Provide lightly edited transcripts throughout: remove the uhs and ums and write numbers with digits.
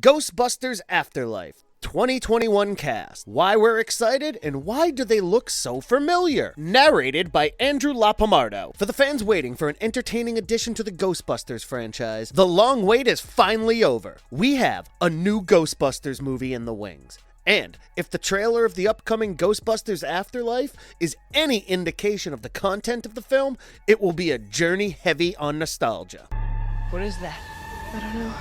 Ghostbusters Afterlife 2021 cast. Why we're excited and why do they look so familiar? Narrated by Andrew Lapomardo. For the fans waiting for an entertaining addition to the Ghostbusters franchise, the long wait is finally over. We have a new Ghostbusters movie in the wings. And if the trailer of the upcoming Ghostbusters Afterlife is any indication of the content of the film, it will be a journey heavy on nostalgia. What is that? I don't know.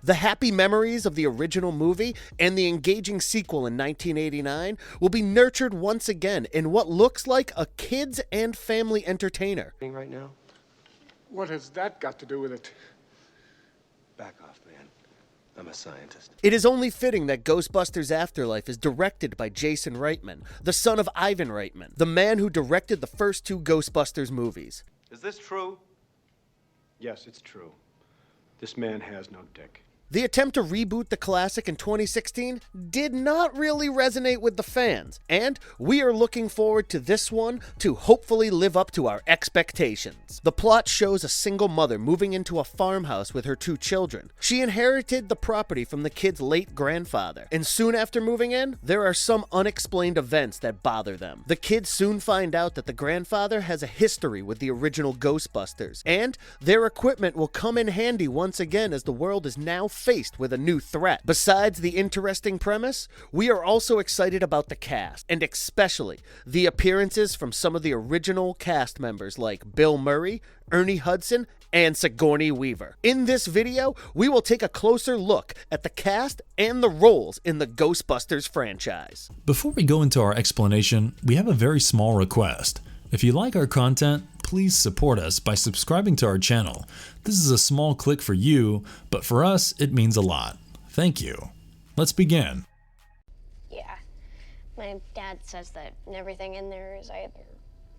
The happy memories of the original movie and the engaging sequel in 1989 will be nurtured once again in what looks like a kids and family entertainer. Right now? What has that got to do with it? Back off, man. I'm a scientist. It is only fitting that Ghostbusters Afterlife is directed by Jason Reitman, the son of Ivan Reitman, the man who directed the first two Ghostbusters movies. Is this true? Yes, it's true. This man has no dick. The attempt to reboot the classic in 2016 did not really resonate with the fans, and we are looking forward to this one to hopefully live up to our expectations. The plot shows a single mother moving into a farmhouse with her two children. She inherited the property from the kid's late grandfather, and soon after moving in, there are some unexplained events that bother them. The kids soon find out that the grandfather has a history with the original Ghostbusters, and their equipment will come in handy once again as the world is now faced with a new threat. Besides the interesting premise, we are also excited about the cast, and especially the appearances from some of the original cast members like Bill Murray, Ernie Hudson, and Sigourney Weaver. In this video, we will take a closer look at the cast and the roles in the Ghostbusters franchise. Before we go into our explanation, we have a very small request. If you like our content, please support us by subscribing to our channel. This is a small click for you, but for us, it means a lot. Thank you. Let's begin. Yeah, my dad says that everything in there is either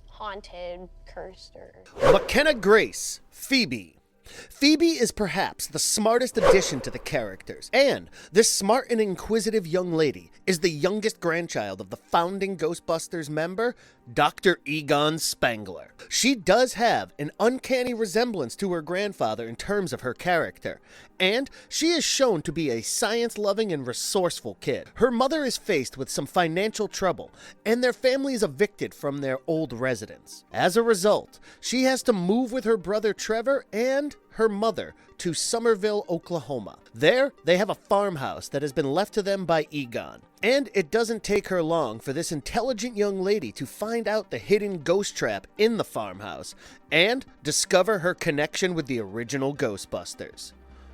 haunted, cursed, or... Mckenna Grace, Phoebe. Phoebe is perhaps the smartest addition to the characters, and this smart and inquisitive young lady is the youngest grandchild of the founding Ghostbusters member, Dr. Egon Spengler. She does have an uncanny resemblance to her grandfather in terms of her character, and she is shown to be a science-loving and resourceful kid. Her mother is faced with some financial trouble, and their family is evicted from their old residence. As a result, she has to move with her brother Trevor and her mother to Somerville, Oklahoma. There, they have a farmhouse that has been left to them by Egon. And it doesn't take her long for this intelligent young lady to find out the hidden ghost trap in the farmhouse and discover her connection with the original Ghostbusters.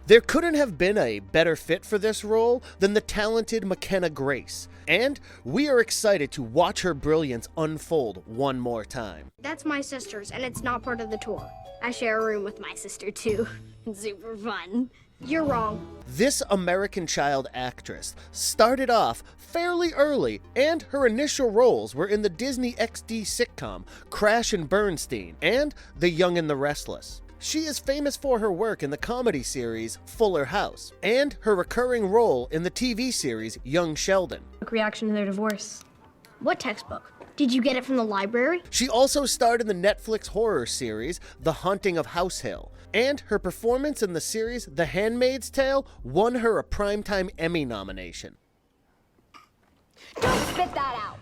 There couldn't have been a better fit for this role than the talented Mckenna Grace, and we are excited to watch her brilliance unfold one more time. That's my sister's, and it's not part of the tour. I share a room with my sister, too. It's super fun. You're wrong. This American Child actress started off fairly early, and her initial roles were in the Disney XD sitcom Crash and Bernstein and The Young and the Restless. She is famous for her work in the comedy series Fuller House and her recurring role in the TV series Young Sheldon. Reaction to their divorce. What textbook? Did you get it from the library? She also starred in the Netflix horror series The Haunting of House Hill, and her performance in the series The Handmaid's Tale won her a Primetime Emmy nomination. Don't spit that out!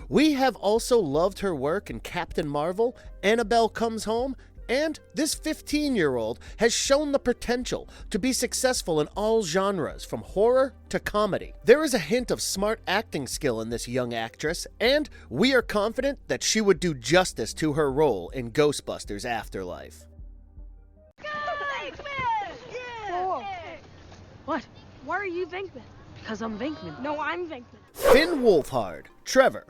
We have also loved her work in Captain Marvel, Annabelle Comes Home, and this 15-year-old has shown the potential to be successful in all genres, from horror to comedy. There is a hint of smart acting skill in this young actress, and we are confident that she would do justice to her role in Ghostbusters Afterlife. Venkman! Yeah! Whoa. What? Why are you Venkman? Because I'm Venkman. No, I'm Venkman. Finn Wolfhard, Trevor.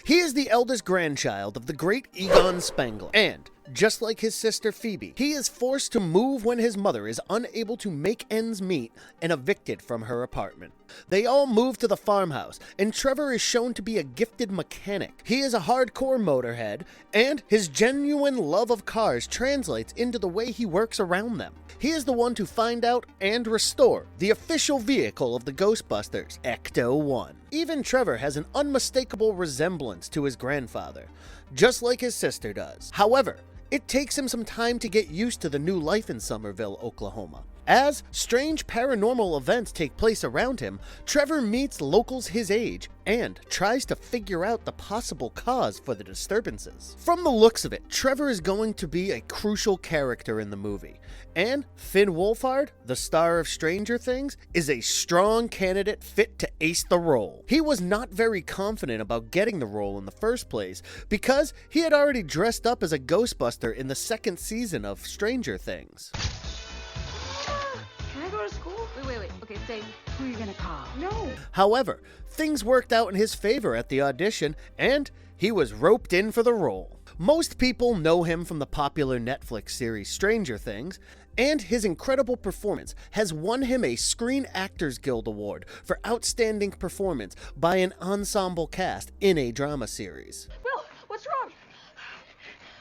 He is the eldest grandchild of the great Egon Spengler, and just like his sister Phoebe, he is forced to move when his mother is unable to make ends meet and evicted from her apartment. They all move to the farmhouse, and Trevor is shown to be a gifted mechanic. He is a hardcore motorhead, and his genuine love of cars translates into the way he works around them. He is the one to find out and restore the official vehicle of the Ghostbusters, Ecto-1. Even Trevor has an unmistakable resemblance to his grandfather, just like his sister does. However, it takes him some time to get used to the new life in Somerville, Oklahoma. As strange paranormal events take place around him, Trevor meets locals his age and tries to figure out the possible cause for the disturbances. From the looks of it, Trevor is going to be a crucial character in the movie, and Finn Wolfhard, the star of Stranger Things, is a strong candidate fit to ace the role. He was not very confident about getting the role in the first place because he had already dressed up as a Ghostbuster in the second season of Stranger Things. Can I go to school? Wait. Okay, say, who are you gonna call? No. However, things worked out in his favor at the audition, and he was roped in for the role. Most people know him from the popular Netflix series Stranger Things, and his incredible performance has won him a Screen Actors Guild Award for outstanding performance by an ensemble cast in a drama series. Will, what's wrong?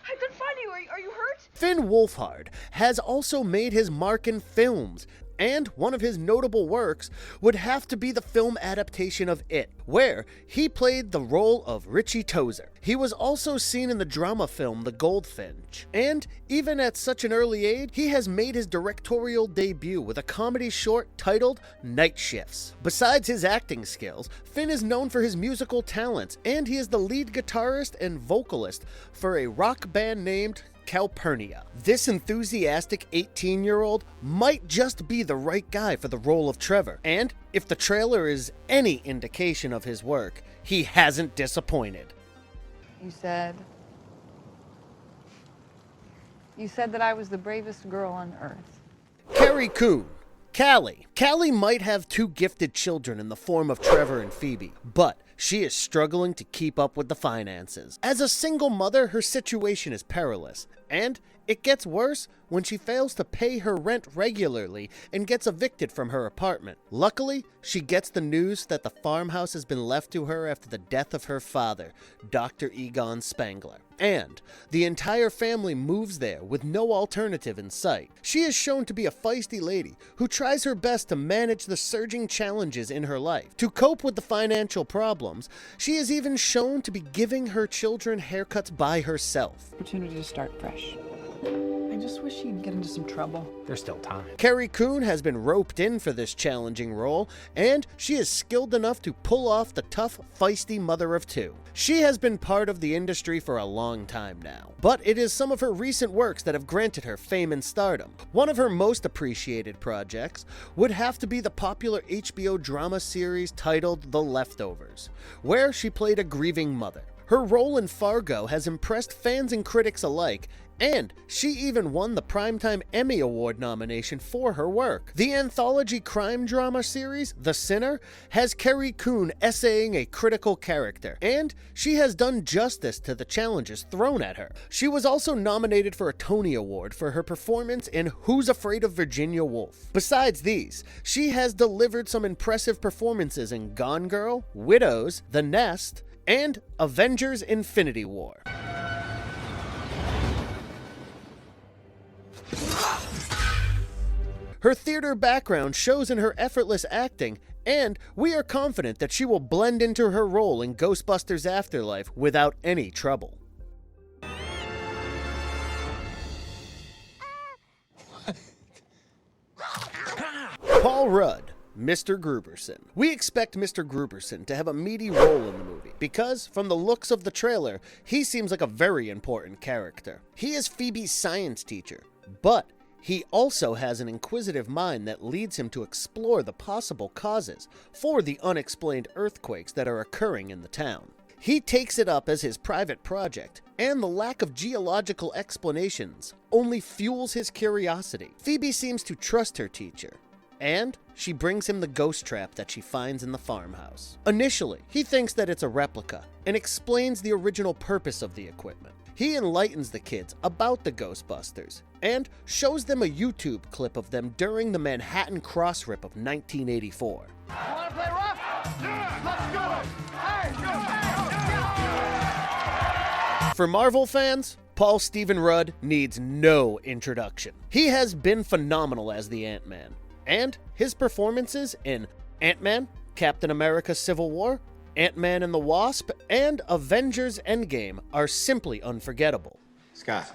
I couldn't find you. Are you hurt? Finn Wolfhard has also made his mark in films, and one of his notable works would have to be the film adaptation of It, where he played the role of Richie Tozer. He was also seen in the drama film The Goldfinch, and even at such an early age, he has made his directorial debut with a comedy short titled Night Shifts. Besides his acting skills, Finn is known for his musical talents, and he is the lead guitarist and vocalist for a rock band named Calpurnia. This enthusiastic 18-year-old might just be the right guy for the role of Trevor, and if the trailer is any indication of his work, he hasn't disappointed. You said that I was the bravest girl on earth. Carrie Coon. Callie. Callie might have two gifted children in the form of Trevor and Phoebe, but she is struggling to keep up with the finances. As a single mother, her situation is perilous, and it gets worse when she fails to pay her rent regularly and gets evicted from her apartment. Luckily, she gets the news that the farmhouse has been left to her after the death of her father, Dr. Egon Spangler, and the entire family moves there with no alternative in sight. She is shown to be a feisty lady who tries her best to manage the surging challenges in her life. To cope with the financial problems, she is even shown to be giving her children haircuts by herself. Opportunity to start fresh. I just wish he'd get into some trouble. There's still time. Carrie Coon has been roped in for this challenging role, and she is skilled enough to pull off the tough, feisty mother of two. She has been part of the industry for a long time now, but it is some of her recent works that have granted her fame and stardom. One of her most appreciated projects would have to be the popular HBO drama series titled The Leftovers, where she played a grieving mother. Her role in Fargo has impressed fans and critics alike, and she even won the Primetime Emmy Award nomination for her work. The anthology crime drama series, The Sinner, has Carrie Coon essaying a critical character, and she has done justice to the challenges thrown at her. She was also nominated for a Tony Award for her performance in Who's Afraid of Virginia Woolf. Besides these, she has delivered some impressive performances in Gone Girl, Widows, The Nest, and Avengers: Infinity War. Her theater background shows in her effortless acting, and we are confident that she will blend into her role in Ghostbusters Afterlife without any trouble. Paul Rudd, Mr. Grooberson. We expect Mr. Grooberson to have a meaty role in the movie, because from the looks of the trailer, he seems like a very important character. He is Phoebe's science teacher, but he also has an inquisitive mind that leads him to explore the possible causes for the unexplained earthquakes that are occurring in the town. He takes it up as his private project, and the lack of geological explanations only fuels his curiosity. Phoebe seems to trust her teacher, and she brings him the ghost trap that she finds in the farmhouse. Initially, he thinks that it's a replica and explains the original purpose of the equipment. He enlightens the kids about the Ghostbusters and shows them a YouTube clip of them during the Manhattan Cross Rip of 1984. You wanna play rough? Yeah, let's go! Hey, For Marvel fans, Paul Stephen Rudd needs no introduction. He has been phenomenal as the Ant-Man, and his performances in Ant-Man, Captain America: Civil War, Ant-Man and the Wasp, and Avengers: Endgame are simply unforgettable. Scott,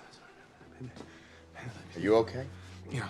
Are you okay? Yeah.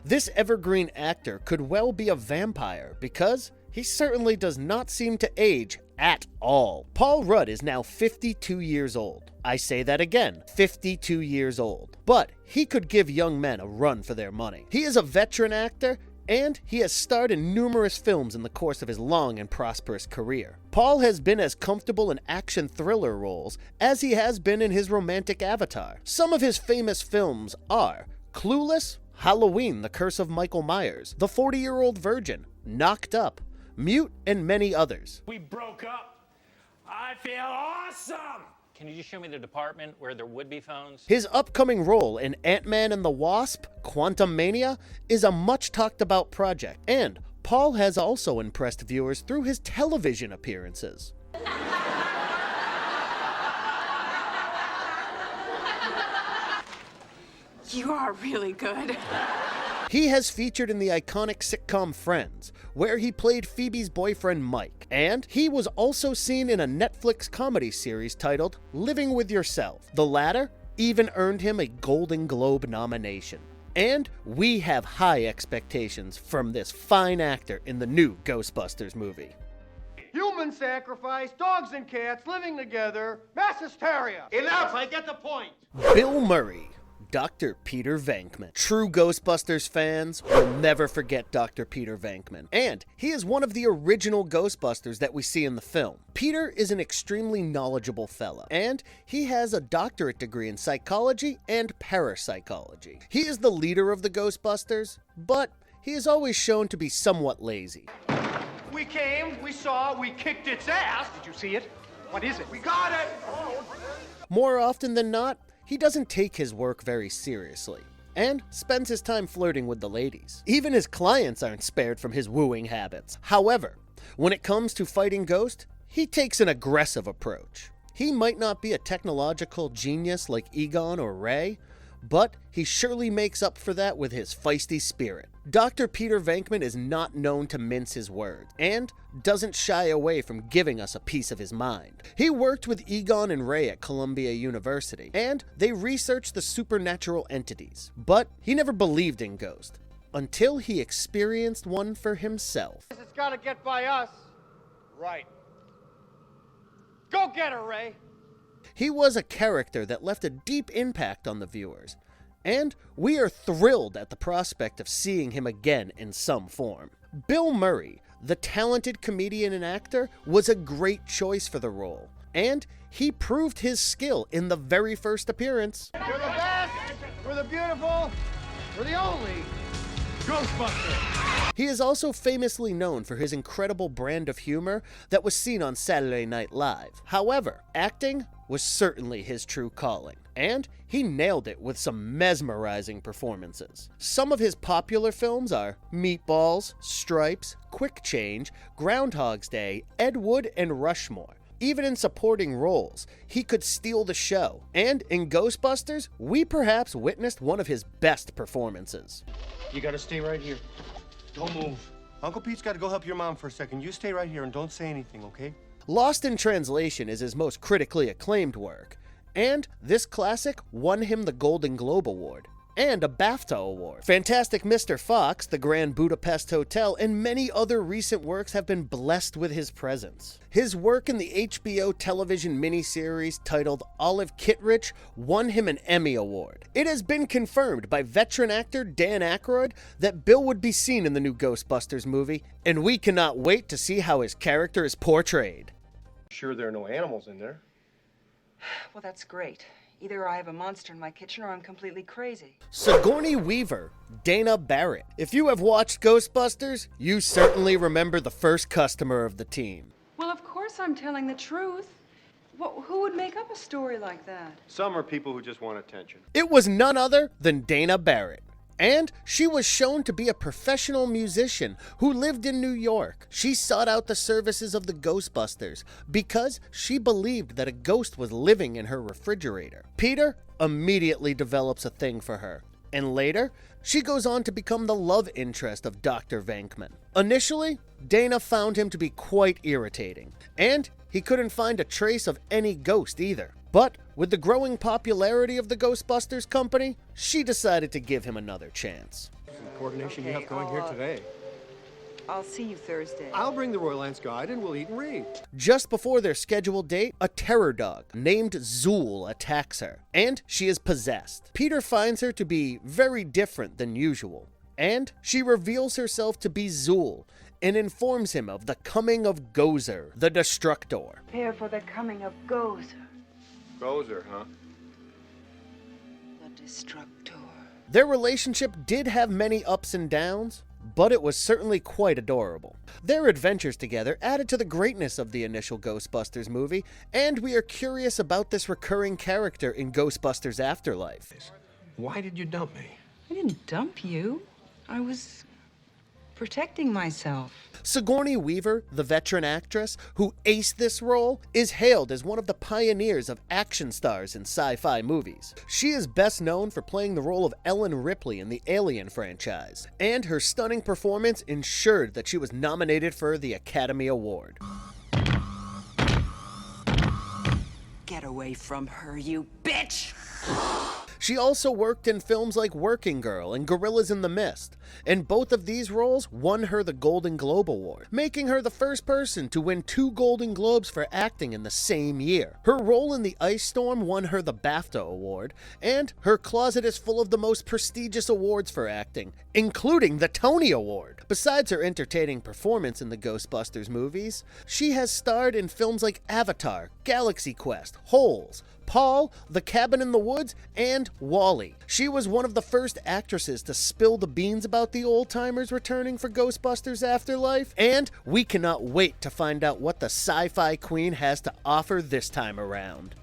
This evergreen actor could well be a vampire because he certainly does not seem to age at all. Paul Rudd is now 52 years old. I say that again, 52 years old. But he could give young men a run for their money. He is a veteran actor, and he has starred in numerous films in the course of his long and prosperous career. Paul has been as comfortable in action thriller roles as he has been in his romantic avatar. Some of his famous films are Clueless, Halloween, The Curse of Michael Myers, The 40-Year-Old Virgin, Knocked Up, Mute, and many others. We broke up. I feel awesome! Can you just show me the department where there would be phones? His upcoming role in Ant-Man and the Wasp, Quantumania, is a much talked about project, and Paul has also impressed viewers through his television appearances. You are really good. He has featured in the iconic sitcom Friends, where he played Phoebe's boyfriend Mike, and he was also seen in a Netflix comedy series titled Living with Yourself. The latter even earned him a Golden Globe nomination. And we have high expectations from this fine actor in the new Ghostbusters movie. Human sacrifice, dogs and cats living together, mass hysteria. Enough, I get the point. Bill Murray, Dr. Peter Venkman. True Ghostbusters fans will never forget Dr. Peter Venkman, and he is one of the original Ghostbusters that we see in the film. Peter is an extremely knowledgeable fellow, and he has a doctorate degree in psychology and parapsychology. He is the leader of the Ghostbusters, but he is always shown to be somewhat lazy. We came, we saw, we kicked its ass. Did you see it? What is it? We got it! More often than not, he doesn't take his work very seriously, and spends his time flirting with the ladies. Even his clients aren't spared from his wooing habits. However, when it comes to fighting Ghost, he takes an aggressive approach. He might not be a technological genius like Egon or Ray, but he surely makes up for that with his feisty spirit. Dr. Peter Venkman is not known to mince his words, and doesn't shy away from giving us a piece of his mind. He worked with Egon and Ray at Columbia University, and they researched the supernatural entities, but he never believed in ghosts, until he experienced one for himself. It's gotta get by us. Right. Go get her, Ray. He was a character that left a deep impact on the viewers, and we are thrilled at the prospect of seeing him again in some form. Bill Murray, the talented comedian and actor, was a great choice for the role, and he proved his skill in the very first appearance. We're the best, we're the beautiful, we're the only Ghostbusters. He is also famously known for his incredible brand of humor that was seen on Saturday Night Live. However, acting was certainly his true calling, and he nailed it with some mesmerizing performances. Some of his popular films are Meatballs, Stripes, Quick Change, Groundhog's Day, Ed Wood, and Rushmore. Even in supporting roles, he could steal the show, and in Ghostbusters, we perhaps witnessed one of his best performances. You gotta stay right here. Don't move. Uncle Pete's got to go help your mom for a second. You stay right here and don't say anything, okay? Lost in Translation is his most critically acclaimed work, and this classic won him the Golden Globe Award and a BAFTA Award. Fantastic Mr. Fox, The Grand Budapest Hotel, and many other recent works have been blessed with his presence. His work in the HBO television miniseries titled Olive Kitteridge won him an Emmy Award. It has been confirmed by veteran actor Dan Aykroyd that Bill would be seen in the new Ghostbusters movie, and we cannot wait to see how his character is portrayed. Sure there are no animals in there? Well, that's great. Either I have a monster in my kitchen or I'm completely crazy. Sigourney Weaver, Dana Barrett. If you have watched Ghostbusters, you certainly remember the first customer of the team. Well, of course I'm telling the truth. Who would make up a story like that? Some are people who just want attention. It was none other than Dana Barrett. And she was shown to be a professional musician who lived in New York. She sought out the services of the Ghostbusters because she believed that a ghost was living in her refrigerator. Peter immediately develops a thing for her, and later, she goes on to become the love interest of Dr. Venkman. Initially, Dana found him to be quite irritating, and he couldn't find a trace of any ghost either. But with the growing popularity of the Ghostbusters company, she decided to give him another chance. The coordination you have going here today. I'll see you Thursday. I'll bring the Royal Lance Guide and we'll eat and read. Just before their scheduled date, a terror dog named Zool attacks her, and she is possessed. Peter finds her to be very different than usual, and she reveals herself to be Zool and informs him of the coming of Gozer, the Destructor. Prepare for the coming of Gozer. Gozer, huh? The Destructor. Their relationship did have many ups and downs, but it was certainly quite adorable. Their adventures together added to the greatness of the initial Ghostbusters movie, and we are curious about this recurring character in Ghostbusters Afterlife. Why did you dump me? I didn't dump you. I was protecting myself. Sigourney Weaver, the veteran actress who aced this role, is hailed as one of the pioneers of action stars in sci-fi movies. She is best known for playing the role of Ellen Ripley in the Alien franchise, and her stunning performance ensured that she was nominated for the Academy Award. Get away from her, you bitch! She also worked in films like Working Girl and Gorillas in the Mist, and both of these roles won her the Golden Globe Award, making her the first person to win 2 Golden Globes for acting in the same year. Her role in The Ice Storm won her the BAFTA Award, and her closet is full of the most prestigious awards for acting, including the Tony Award. Besides her entertaining performance in the Ghostbusters movies, she has starred in films like Avatar, Galaxy Quest, Holes, Paul, The Cabin in the Woods, and WALL-E. She was one of the first actresses to spill the beans about the old-timers returning for Ghostbusters Afterlife, and we cannot wait to find out what the sci-fi queen has to offer this time around.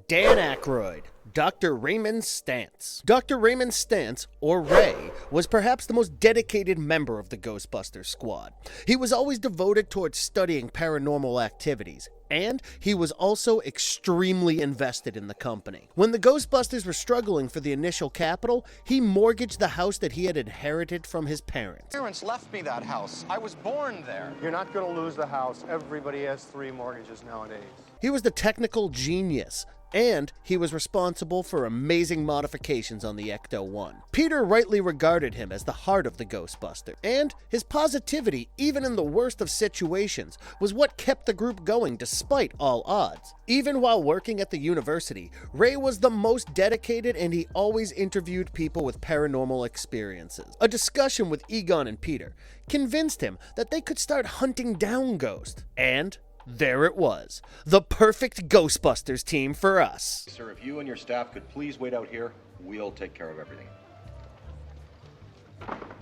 Dan Aykroyd, Dr. Raymond Stantz. Dr. Raymond Stantz, or Ray, was perhaps the most dedicated member of the Ghostbusters squad. He was always devoted towards studying paranormal activities, and he was also extremely invested in the company. When the Ghostbusters were struggling for the initial capital, he mortgaged the house that he had inherited from his parents. Parents left me that house. I was born there. You're not going to lose the house. Everybody has 3 mortgages nowadays. He was the technical genius, and he was responsible for amazing modifications on the Ecto-1. Peter rightly regarded him as the heart of the Ghostbusters, and his positivity, even in the worst of situations, was what kept the group going despite all odds. Even while working at the university, Ray was the most dedicated, and he always interviewed people with paranormal experiences. A discussion with Egon and Peter convinced him that they could start hunting down ghosts, and there it was, the perfect Ghostbusters team for us. Sir, if you and your staff could please wait out here, we'll take care of everything.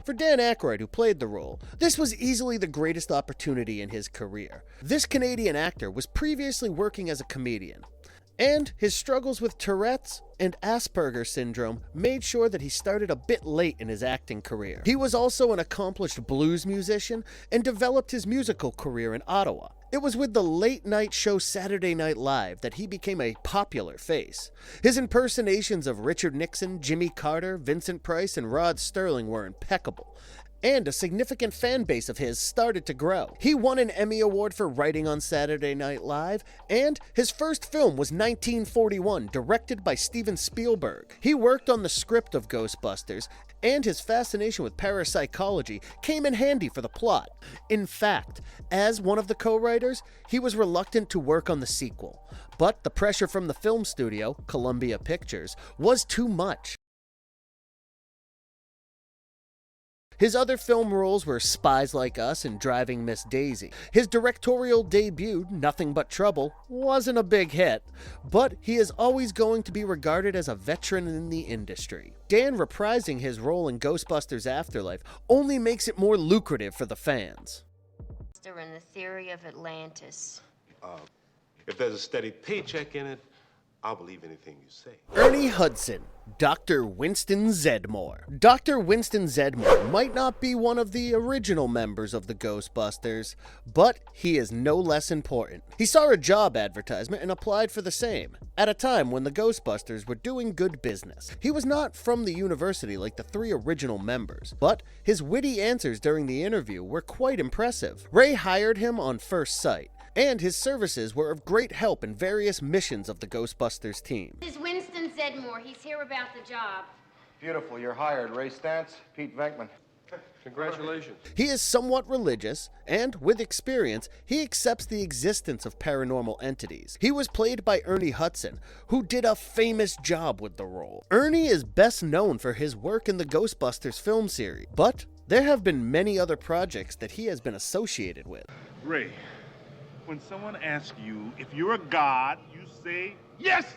For Dan Aykroyd, who played the role, this was easily the greatest opportunity in his career. This Canadian actor was previously working as a comedian, and his struggles with Tourette's and Asperger's syndrome made sure that he started a bit late in his acting career. He was also an accomplished blues musician and developed his musical career in Ottawa. It was with the late-night show Saturday Night Live that he became a popular face. His impersonations of Richard Nixon, Jimmy Carter, Vincent Price, and Rod Sterling were impeccable, and a significant fan base of his started to grow. He won an Emmy Award for writing on Saturday Night Live, and his first film was 1941, directed by Steven Spielberg. He worked on the script of Ghostbusters, and his fascination with parapsychology came in handy for the plot. In fact, as one of the co-writers, he was reluctant to work on the sequel, but the pressure from the film studio, Columbia Pictures, was too much. His other film roles were Spies Like Us and Driving Miss Daisy. His directorial debut, Nothing But Trouble, wasn't a big hit, but he is always going to be regarded as a veteran in the industry. Dan reprising his role in Ghostbusters Afterlife only makes it more lucrative for the fans. In the theory of Atlantis. If there's a steady paycheck in it, I'll believe anything you say. Ernie Hudson, Dr. Winston Zeddmore. Dr. Winston Zeddmore might not be one of the original members of the Ghostbusters, but he is no less important. He saw a job advertisement and applied for the same, at a time when the Ghostbusters were doing good business. He was not from the university like the 3 original members, but his witty answers during the interview were quite impressive. Ray hired him on first sight, and his services were of great help in various missions of the Ghostbusters team. This is Winston Zeddmore. He's here about the job. Beautiful. You're hired. Ray Stantz, Pete Venkman. Congratulations. He is somewhat religious, and with experience, he accepts the existence of paranormal entities. He was played by Ernie Hudson, who did a famous job with the role. Ernie is best known for his work in the Ghostbusters film series, but there have been many other projects that he has been associated with. Ray, when someone asks you if you're a god, you say yes!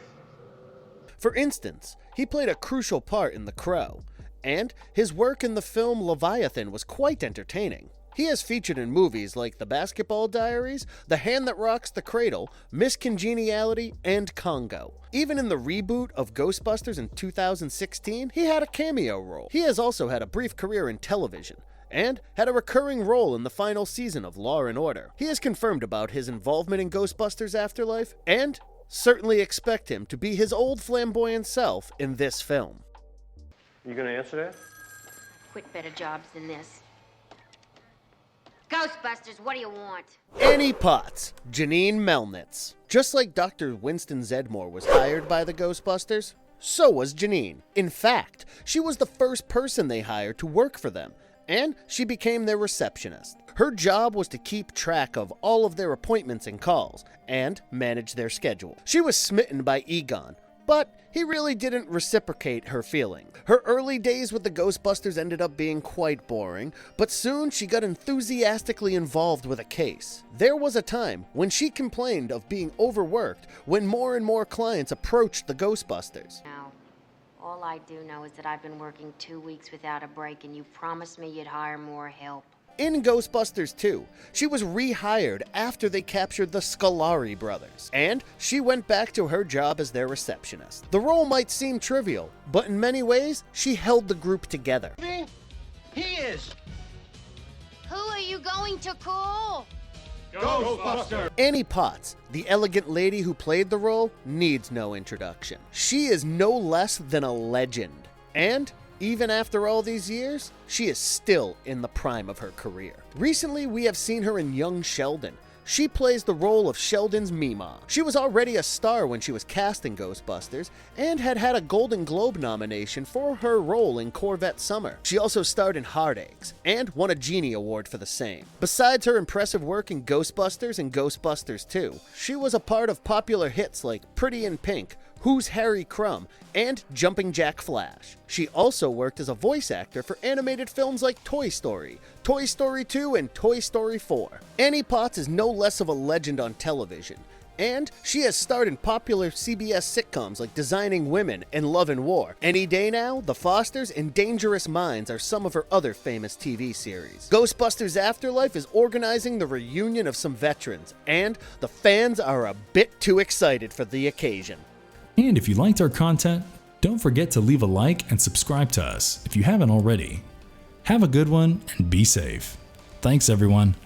For instance, he played a crucial part in The Crow, and his work in the film Leviathan was quite entertaining. He has featured in movies like The Basketball Diaries, The Hand That Rocks the Cradle, Miss Congeniality, and Congo. Even in the reboot of Ghostbusters in 2016, he had a cameo role. He has also had a brief career in television, and had a recurring role in the final season of Law & Order. He has confirmed about his involvement in Ghostbusters Afterlife, and certainly expect him to be his old flamboyant self in this film. You gonna answer that? Quit better jobs than this. Ghostbusters, what do you want? Annie Potts, Janine Melnitz. Just like Dr. Winston Zeddmore was hired by the Ghostbusters, so was Janine. In fact, she was the first person they hired to work for them, and she became their receptionist. Her job was to keep track of all of their appointments and calls, and manage their schedule. She was smitten by Egon, but he really didn't reciprocate her feeling. Her early days with the Ghostbusters ended up being quite boring, but soon she got enthusiastically involved with a case. There was a time when she complained of being overworked when more and more clients approached the Ghostbusters. Now, all I do know is that I've been working 2 weeks without a break, and you promised me you'd hire more help. In Ghostbusters 2, she was rehired after they captured the Scolari brothers, and she went back to her job as their receptionist. The role might seem trivial, but in many ways, she held the group together. He is. Who are you going to call? Ghostbuster! Annie Potts, the elegant lady who played the role, needs no introduction. She is no less than a legend, and even after all these years, she is still in the prime of her career. Recently, we have seen her in Young Sheldon. She plays the role of Sheldon's Meemaw. She was already a star when she was cast in Ghostbusters, and had a Golden Globe nomination for her role in Corvette Summer. She also starred in Hard Eggs, and won a Genie Award for the same. Besides her impressive work in Ghostbusters and Ghostbusters 2, she was a part of popular hits like Pretty in Pink, Who's Harry Crumb, and Jumping Jack Flash. She also worked as a voice actor for animated films like Toy Story, Toy Story 2, and Toy Story 4. Annie Potts is no less of a legend on television, and she has starred in popular CBS sitcoms like Designing Women and Love and War. Any Day Now, The Fosters, and Dangerous Minds are some of her other famous TV series. Ghostbusters Afterlife is organizing the reunion of some veterans, and the fans are a bit too excited for the occasion. And if you liked our content, don't forget to leave a like and subscribe to us if you haven't already. Have a good one and be safe. Thanks everyone.